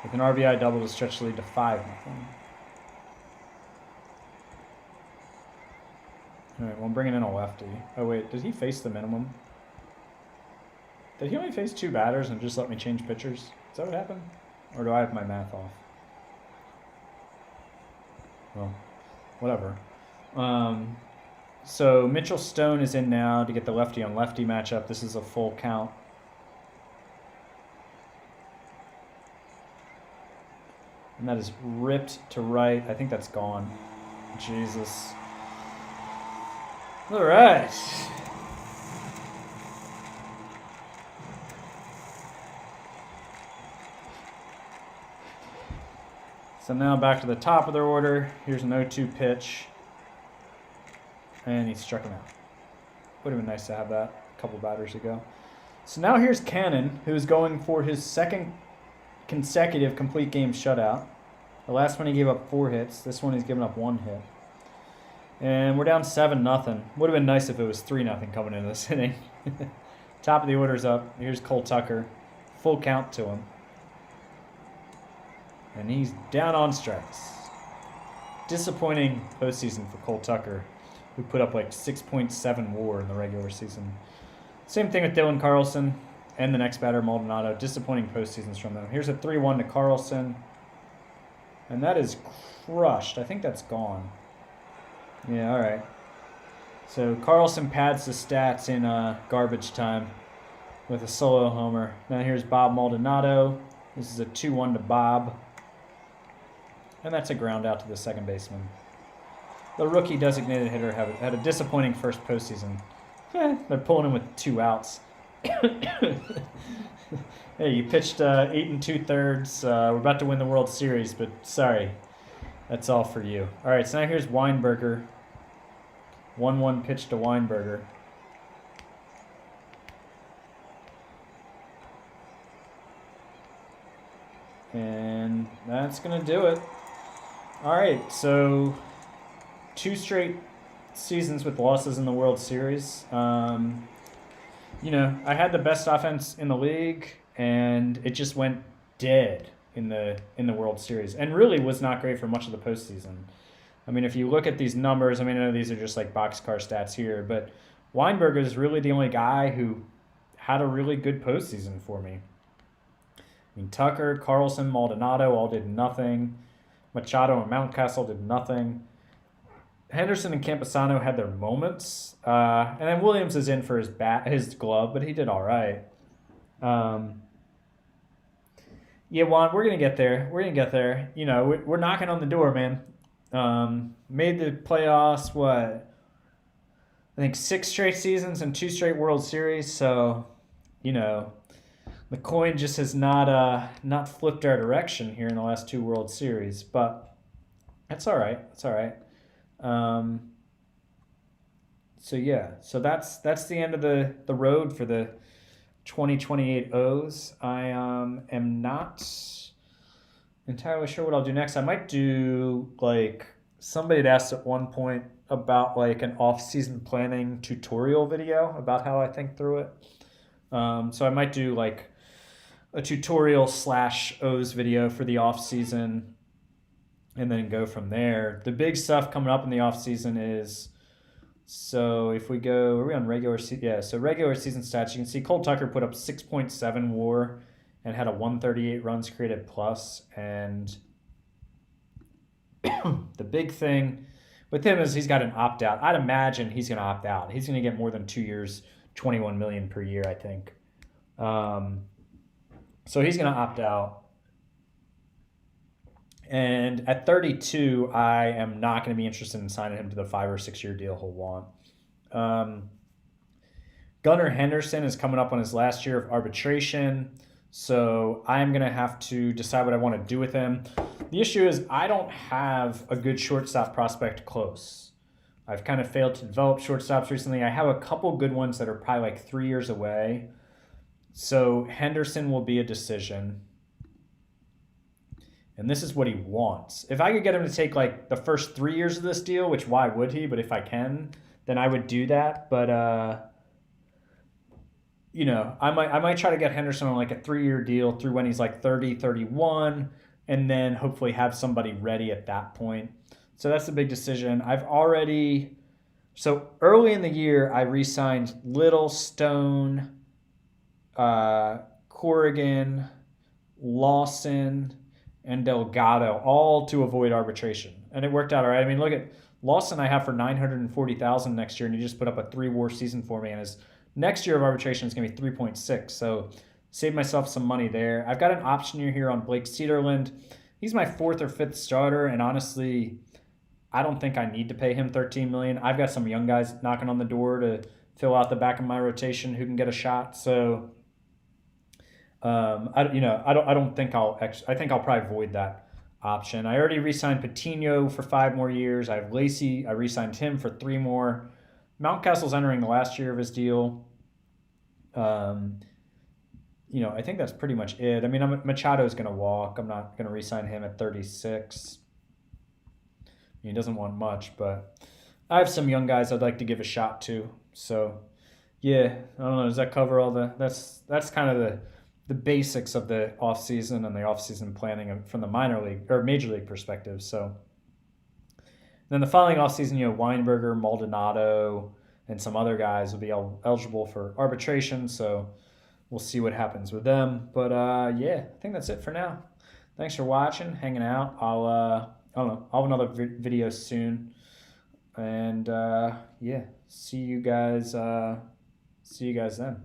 with an RBI double to stretch the lead to 5-0. All right, well, I'm bringing in a lefty. Oh, wait, did he face the minimum? Did he only face 2 batters and just let me change pitchers? Is that what happened? Or do I have my math off? Well, whatever. So Mitchell Stone is in now to get the lefty-on-lefty matchup. This is a full count. And that is ripped to right. I think that's gone. Jesus. All right. So now back to the top of their order. Here's an 0-2 pitch. And he struck him out. Would have been nice to have that a couple batters ago. So now here's Cannon, who's going for his 2nd consecutive complete game shutout. The last one he gave up 4 hits. This one he's given up 1 hit. And we're down 7-0. Would have been nice if it was 3-0 coming into this inning. Top of the order's up. Here's Cole Tucker. Full count to him. And he's down on strikes. Disappointing postseason for Cole Tucker, who put up like 6.7 WAR in the regular season. Same thing with Dylan Carlson and the next batter, Maldonado. Disappointing postseasons from them. Here's a 3-1 to Carlson. And that is crushed. I think that's gone. Yeah, all right. So Carlson pads the stats in garbage time with a solo homer. Now here's Bob Maldonado. This is a 2-1 to Bob. And that's a ground out to the second baseman. The rookie designated hitter had a disappointing first postseason. They're pulling him with 2 outs. Hey, you pitched 8 2/3. We're about to win the World Series, but sorry. That's all for you. All right, so now here's Weinberger. 1-1 pitch to Weinberger. And that's going to do it. All right, so 2 straight seasons with losses in the World Series. You know, I had the best offense in the league, and it just went dead in the World Series, and really was not great for much of the postseason. I mean, if you look at these numbers, I mean, I know these are just like boxcar stats here, but Weinberger is really the only guy who had a really good postseason for me. I mean, Tucker, Carlson, Maldonado all did nothing. Machado and Mountcastle did nothing. Henderson and Campusano had their moments. And then Williams is in for his glove, but he did all right. Yeah, Juan, we're going to get there. We're going to get there. You know, we're knocking on the door, man. Made the playoffs, what? I think 6 straight seasons and 2 straight World Series. So, you know, the coin just has not flipped our direction here in the last 2 World Series. But that's all right. That's all right. So yeah, so that's the end of the road for the 2028 O's. I am not entirely sure what I'll do next. I might do like somebody had asked at one point about like an off-season planning tutorial video about how I think through it. So I might do like a tutorial / O's video for the off season and then go from there. The big stuff coming up in the off season is, so if we go, are we on regular season? Yeah, so regular season stats, you can see Cole Tucker put up 6.7 WAR and had a 138 runs created plus. And the big thing with him is he's got an opt out. I'd imagine he's going to opt out. He's going to get more than 2 years, 21 million per year, I think. So he's going to opt out. And at 32, I am not going to be interested in signing him to the 5 or 6 year deal he'll want. Gunnar Henderson is coming up on his last year of arbitration. So I'm going to have to decide what I want to do with him. The issue is I don't have a good shortstop prospect close. I've kind of failed to develop shortstops recently. I have a couple good ones that are probably like 3 years away. So Henderson will be a decision. And this is what he wants. If I could get him to take like the first 3 years of this deal, which why would he? But if I can, then I would do that. But you know, I might try to get Henderson on like a 3-year deal through when he's like 30, 31, and then hopefully have somebody ready at that point. So that's the big decision. So early in the year, I re-signed Little, Stone, Corrigan, Lawson, and Delgado, all to avoid arbitration. And it worked out all right. I mean, look at Lawson I have for $940,000 next year, and he just put up a 3 WAR season for me, and his next year of arbitration is going to be 3.6. So save myself some money there. I've got an option year here on Blake Cederland. He's my 4th or 5th starter, and honestly, I don't think I need to pay him $13 million. I've got some young guys knocking on the door to fill out the back of my rotation who can get a shot. So I think I'll probably void that option. I already re-signed Patino for 5 more years. I have Lacey. I re-signed him for 3 more. Mountcastle's entering the last year of his deal. I think that's pretty much it. I mean, Machado's going to walk. I'm not going to re-sign him at 36. He doesn't want much, but I have some young guys I'd like to give a shot to. So, yeah, I don't know. Does that cover all that's kind of the basics of the offseason and the offseason planning from the minor league or major league perspective. So then the following offseason, Weinberger, Maldonado, and some other guys will be eligible for arbitration. So we'll see what happens with them. But I think that's it for now. Thanks for watching, hanging out. I'll have another video soon. And see you guys then.